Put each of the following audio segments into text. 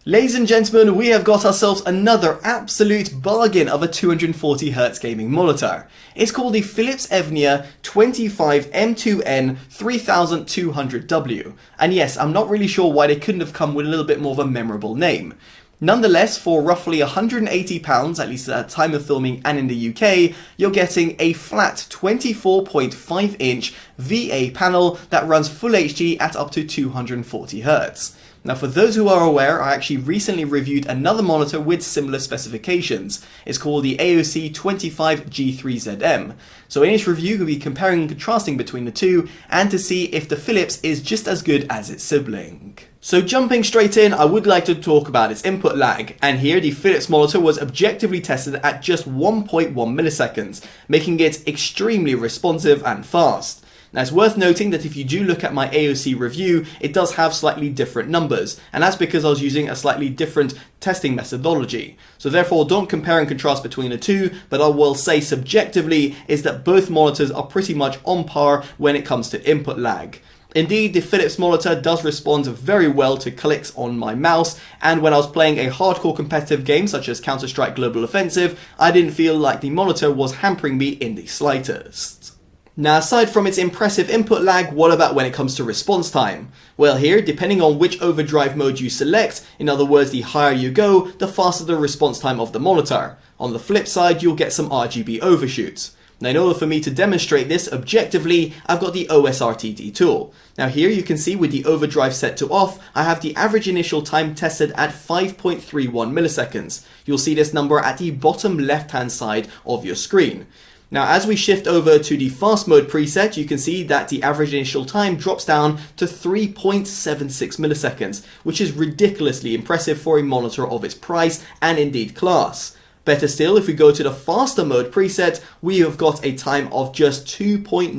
Ladies and gentlemen, we have got ourselves another absolute bargain of a 240Hz gaming monitor. It's called the Philips Evnia 25M2N3200W. And yes, I'm not really sure why they couldn't have come with a little bit more of a memorable name. Nonetheless, for roughly £180, at least at the time of filming and in the UK, you're getting a flat 24.5 inch VA panel that runs Full HD at up to 240Hz. Now for those who are aware, I actually recently reviewed another monitor with similar specifications. It's called the Asus 25G3ZM. So in this review we'll be comparing and contrasting between the two and to see if the Philips is just as good as its sibling. So jumping straight in, I would like to talk about its input lag, and here the Philips monitor was objectively tested at just 1.1 milliseconds, making it extremely responsive and fast. Now it's worth noting that if you do look at my AOC review, it does have slightly different numbers, and that's because I was using a slightly different testing methodology. So therefore don't compare and contrast between the two, but I will say subjectively is that both monitors are pretty much on par when it comes to input lag. Indeed, the Philips monitor does respond very well to clicks on my mouse, and when I was playing a hardcore competitive game such as Counter-Strike Global Offensive, I didn't feel like the monitor was hampering me in the slightest. Now aside from its impressive input lag, what about when it comes to response time? Well here, depending on which overdrive mode you select, in other words the higher you go, the faster the response time of the monitor. On the flip side, you'll get some RGB overshoots. Now in order for me to demonstrate this objectively, I've got the OSRTD tool. Now here you can see with the overdrive set to off, I have the average initial time tested at 5.31 milliseconds. You'll see this number at the bottom left hand side of your screen. Now as we shift over to the fast mode preset, you can see that the average initial time drops down to 3.76 milliseconds, which is ridiculously impressive for a monitor of its price and indeed class. Better still, if we go to the faster mode preset, we have got a time of just 2.99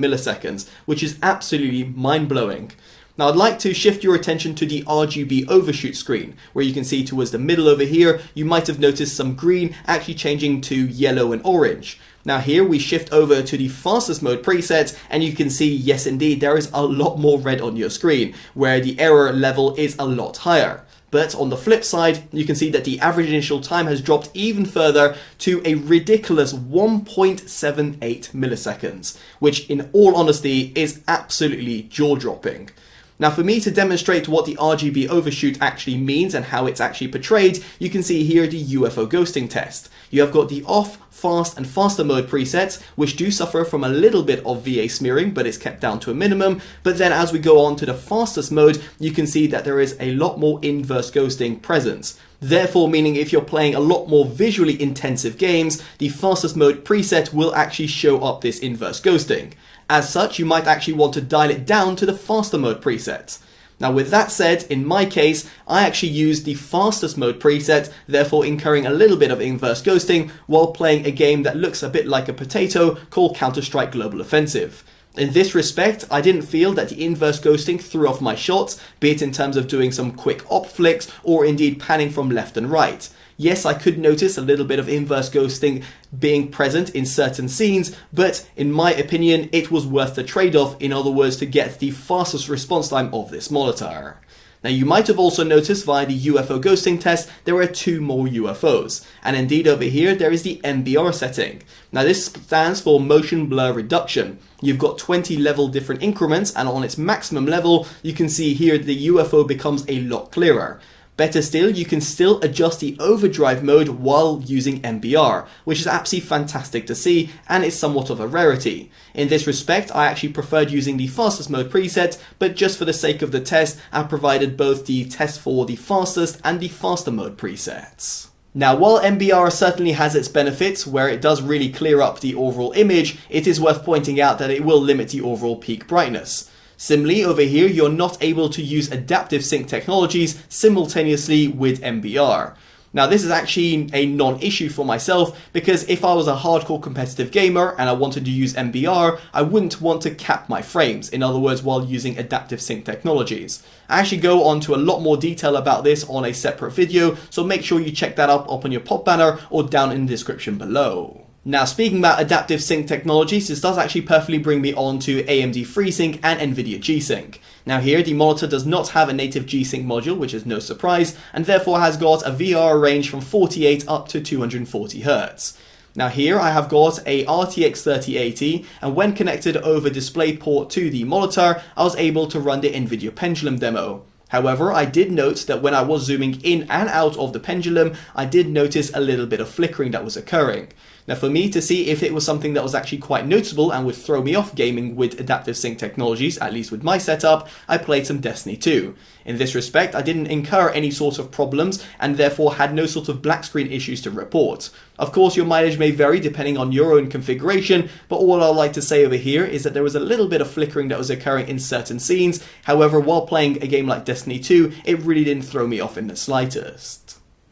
milliseconds, which is absolutely mind-blowing. Now I'd like to shift your attention to the RGB overshoot screen, where you can see towards the middle over here, you might have noticed some green actually changing to yellow and orange. Now here we shift over to the fastest mode preset, and you can see, yes indeed, there is a lot more red on your screen, where the error level is a lot higher. But on the flip side, you can see that the average initial time has dropped even further to a ridiculous 1.78 milliseconds, which in all honesty is absolutely jaw-dropping. Now for me to demonstrate what the RGB overshoot actually means and how it's actually portrayed, you can see here the UFO ghosting test. You have got the off, fast and faster mode presets, which do suffer from a little bit of VA smearing, but it's kept down to a minimum. But then as we go on to the fastest mode, you can see that there is a lot more inverse ghosting present. Therefore meaning if you're playing a lot more visually intensive games, the fastest mode preset will actually show up this inverse ghosting. As such, you might actually want to dial it down to the faster mode preset. Now with that said, in my case, I actually used the fastest mode preset, therefore incurring a little bit of inverse ghosting while playing a game that looks a bit like a potato called Counter-Strike Global Offensive. In this respect, I didn't feel that the inverse ghosting threw off my shots, be it in terms of doing some quick op flicks or indeed panning from left and right. Yes, I could notice a little bit of inverse ghosting being present in certain scenes, but in my opinion, it was worth the trade-off, in other words, to get the fastest response time of this monitor. Now you might have also noticed via the UFO ghosting test, there are two more UFOs. And indeed over here, there is the MBR setting. Now this stands for motion blur reduction. You've got 20 level different increments, and on its maximum level, you can see here the UFO becomes a lot clearer. Better still, you can still adjust the overdrive mode while using MBR, which is absolutely fantastic to see, and it's somewhat of a rarity. In this respect, I actually preferred using the fastest mode preset, but just for the sake of the test, I provided both the test for the fastest and the faster mode presets. Now while MBR certainly has its benefits, where it does really clear up the overall image, it is worth pointing out that it will limit the overall peak brightness. Similarly, over here, you're not able to use adaptive sync technologies simultaneously with MBR. Now this is actually a non-issue for myself, because if I was a hardcore competitive gamer and I wanted to use MBR, I wouldn't want to cap my frames, in other words while using adaptive sync technologies. I actually go on to a lot more detail about this on a separate video, so make sure you check that up on your pop banner or down in the description below. Now, speaking about adaptive sync technologies, this does actually perfectly bring me on to AMD FreeSync and Nvidia G-Sync. Now here, the monitor does not have a native G-Sync module, which is no surprise, and therefore has got a VR range from 48 up to 240 Hz. Now here I have got a RTX 3080, and when connected over DisplayPort to the monitor, I was able to run the Nvidia Pendulum demo. However, I did note that when I was zooming in and out of the pendulum, I did notice a little bit of flickering that was occurring. Now for me to see if it was something that was actually quite noticeable and would throw me off gaming with adaptive sync technologies, at least with my setup, I played some Destiny 2. In this respect, I didn't incur any sort of problems and therefore had no sort of black screen issues to report. Of course, your mileage may vary depending on your own configuration, but all I'd like to say over here is that there was a little bit of flickering that was occurring in certain scenes. However, while playing a game like Destiny 2, it really didn't throw me off in the slightest.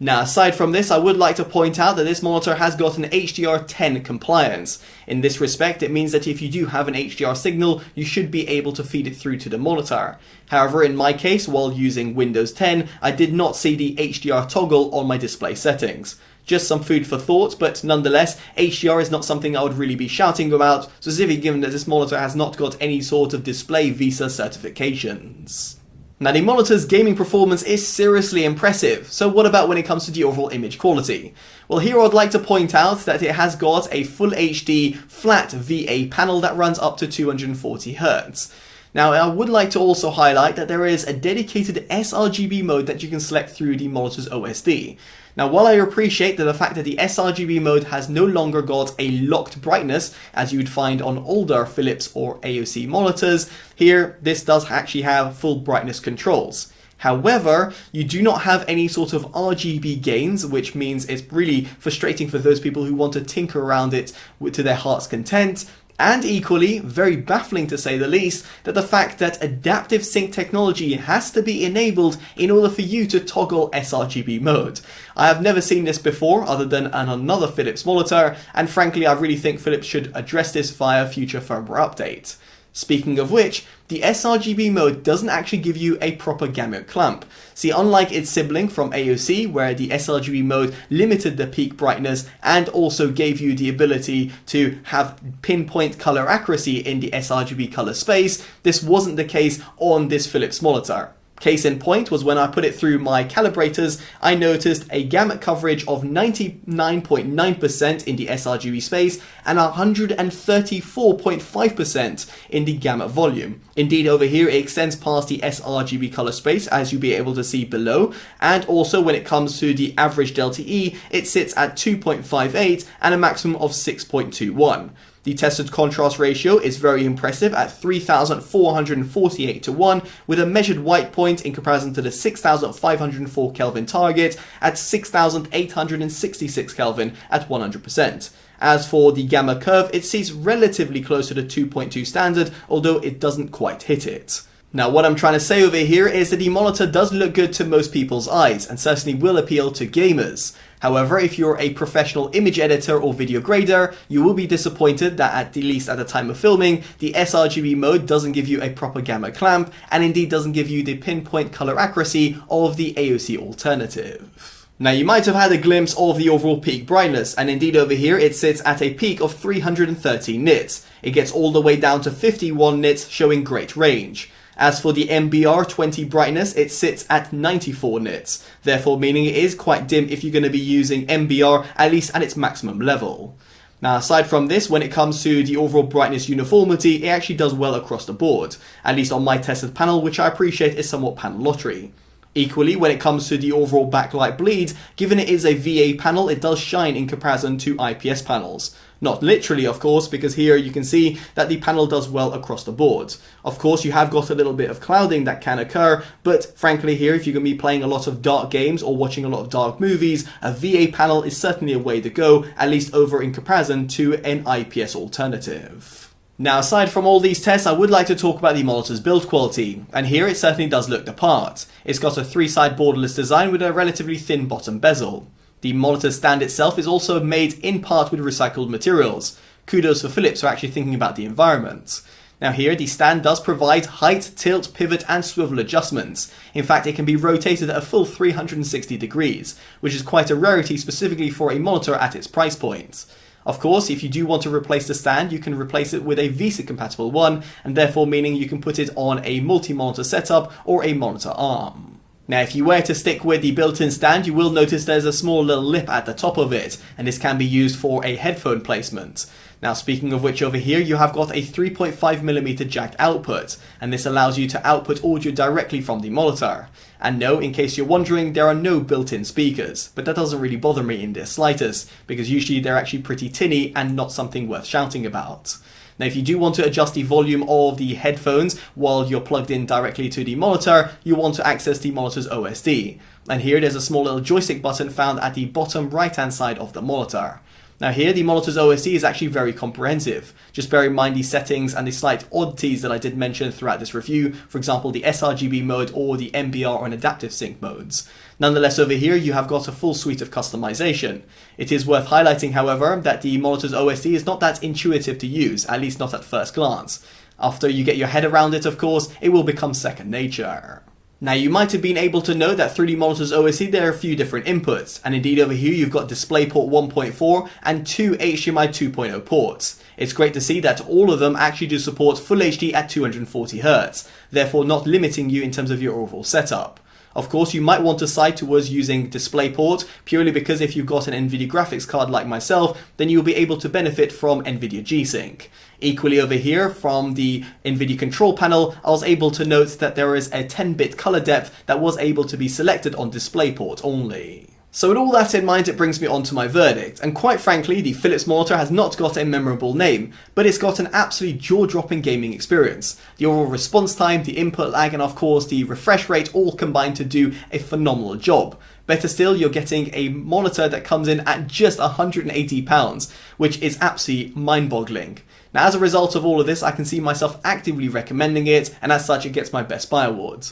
Now, aside from this, I would like to point out that this monitor has got an HDR10 compliance. In this respect, it means that if you do have an HDR signal, you should be able to feed it through to the monitor. However, in my case, while using Windows 10, I did not see the HDR toggle on my display settings. Just some food for thought, but nonetheless, HDR is not something I would really be shouting about, specifically given that this monitor has not got any sort of display VESA certifications. Now, the monitor's gaming performance is seriously impressive, so what about when it comes to the overall image quality? Well, here I'd like to point out that it has got a full HD flat VA panel that runs up to 240 Hz. Now, I would like to also highlight that there is a dedicated sRGB mode that you can select through the monitor's OSD. Now, while I appreciate that the fact that the sRGB mode has no longer got a locked brightness, as you would find on older Philips or AOC monitors, here this does actually have full brightness controls. However, you do not have any sort of RGB gains, which means it's really frustrating for those people who want to tinker around it to their heart's content. And equally, very baffling to say the least, that the fact that adaptive sync technology has to be enabled in order for you to toggle sRGB mode. I have never seen this before other than on another Philips monitor, and frankly I really think Philips should address this via future firmware update. Speaking of which, the sRGB mode doesn't actually give you a proper gamut clamp. See, unlike its sibling from AOC, where the sRGB mode limited the peak brightness and also gave you the ability to have pinpoint color accuracy in the sRGB color space, this wasn't the case on this Philips monitor. Case in point was when I put it through my calibrators, I noticed a gamut coverage of 99.9% in the sRGB space and 134.5% in the gamut volume. Indeed, over here it extends past the sRGB color space, as you'll be able to see below, and also when it comes to the average delta E, it sits at 2.58 and a maximum of 6.21. The tested contrast ratio is very impressive at 3,448 to 1, with a measured white point in comparison to the 6,504 Kelvin target at 6,866 Kelvin at 100%. As for the gamma curve, it sees relatively close to the 2.2 standard, although it doesn't quite hit it. Now, what I'm trying to say over here is that the monitor does look good to most people's eyes and certainly will appeal to gamers. However, if you're a professional image editor or video grader, you will be disappointed that at least at the time of filming, the sRGB mode doesn't give you a proper gamma clamp and indeed doesn't give you the pinpoint color accuracy of the AOC alternative. Now, you might have had a glimpse of the overall peak brightness, and indeed over here it sits at a peak of 330 nits. It gets all the way down to 51 nits, showing great range. As for the MBR20 brightness, it sits at 94 nits, therefore meaning it is quite dim if you're going to be using MBR at least at its maximum level. Now, aside from this, when it comes to the overall brightness uniformity, it actually does well across the board, at least on my tested panel, which I appreciate is somewhat panel lottery. Equally, when it comes to the overall backlight bleed, given it is a VA panel, it does shine in comparison to IPS panels. Not literally, of course, because here you can see that the panel does well across the board. Of course, you have got a little bit of clouding that can occur, but frankly here, if you're going to be playing a lot of dark games or watching a lot of dark movies, a VA panel is certainly a way to go, at least over in comparison to an IPS alternative. Now, aside from all these tests, I would like to talk about the monitor's build quality, and here it certainly does look the part. It's got a 3-side borderless design with a relatively thin bottom bezel. The monitor stand itself is also made in part with recycled materials. Kudos for Philips for actually thinking about the environment. Now here, the stand does provide height, tilt, pivot and swivel adjustments. In fact, it can be rotated at a full 360 degrees, which is quite a rarity specifically for a monitor at its price point. Of course, if you do want to replace the stand, you can replace it with a VSync compatible one, and therefore meaning you can put it on a multi-monitor setup or a monitor arm. Now, if you were to stick with the built-in stand, you will notice there's a small little lip at the top of it, and this can be used for a headphone placement. Now, speaking of which, over here you have got a 3.5mm jack output, and this allows you to output audio directly from the monitor. And no, in case you're wondering, there are no built-in speakers, but that doesn't really bother me in the slightest, because usually they're actually pretty tinny and not something worth shouting about. Now, if you do want to adjust the volume of the headphones while you're plugged in directly to the monitor, you want to access the monitor's OSD. And here there's a small little joystick button found at the bottom right-hand side of the monitor. Now here, the monitor's OSD is actually very comprehensive. Just bear in mind the settings and the slight oddities that I did mention throughout this review, for example the sRGB mode or the MBR and adaptive sync modes. Nonetheless, over here you have got a full suite of customization. It is worth highlighting, however, that the monitor's OSD is not that intuitive to use, at least not at first glance. After you get your head around it, of course, it will become second nature. Now, you might have been able to know that through the monitor's OSD there are a few different inputs, and indeed over here you've got DisplayPort 1.4 and 2 HDMI 2.0 ports. It's great to see that all of them actually do support Full HD at 240Hz, therefore not limiting you in terms of your overall setup. Of course, you might want to side towards using DisplayPort purely because if you've got an NVIDIA graphics card like myself, then you'll be able to benefit from NVIDIA G-Sync. Equally over here, from the NVIDIA control panel, I was able to note that there is a 10-bit color depth that was able to be selected on DisplayPort only. So with all that in mind, it brings me on to my verdict, and quite frankly, the Philips monitor has not got a memorable name, but it's got an absolutely jaw-dropping gaming experience. The overall response time, the input lag, and of course the refresh rate all combine to do a phenomenal job. Better still, you're getting a monitor that comes in at just £180, which is absolutely mind-boggling. Now, as a result of all of this, I can see myself actively recommending it, and as such it gets my Best Buy award.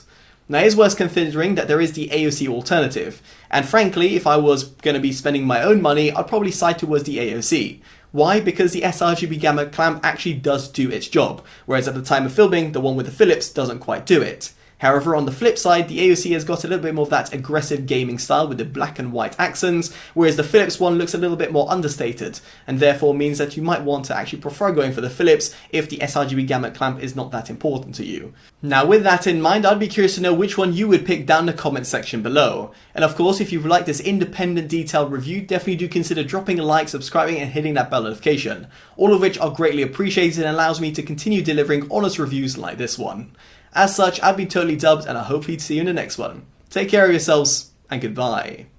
Now, it's worth considering that there is the AOC alternative, and frankly, if I was going to be spending my own money, I'd probably side towards the AOC. Why? Because the sRGB gamma clamp actually does do its job, whereas at the time of filming, the one with the Philips doesn't quite do it. However, on the flip side, the AOC has got a little bit more of that aggressive gaming style with the black and white accents, whereas the Philips one looks a little bit more understated, and therefore means that you might want to actually prefer going for the Philips if the sRGB gamut clamp is not that important to you. Now, with that in mind, I'd be curious to know which one you would pick down in the comment section below. And of course, if you've liked this independent detailed review, definitely do consider dropping a like, subscribing, and hitting that bell notification, all of which are greatly appreciated and allows me to continue delivering honest reviews like this one. As such, I've been Totally Dubbed, and I hope to see you in the next one. Take care of yourselves, and goodbye.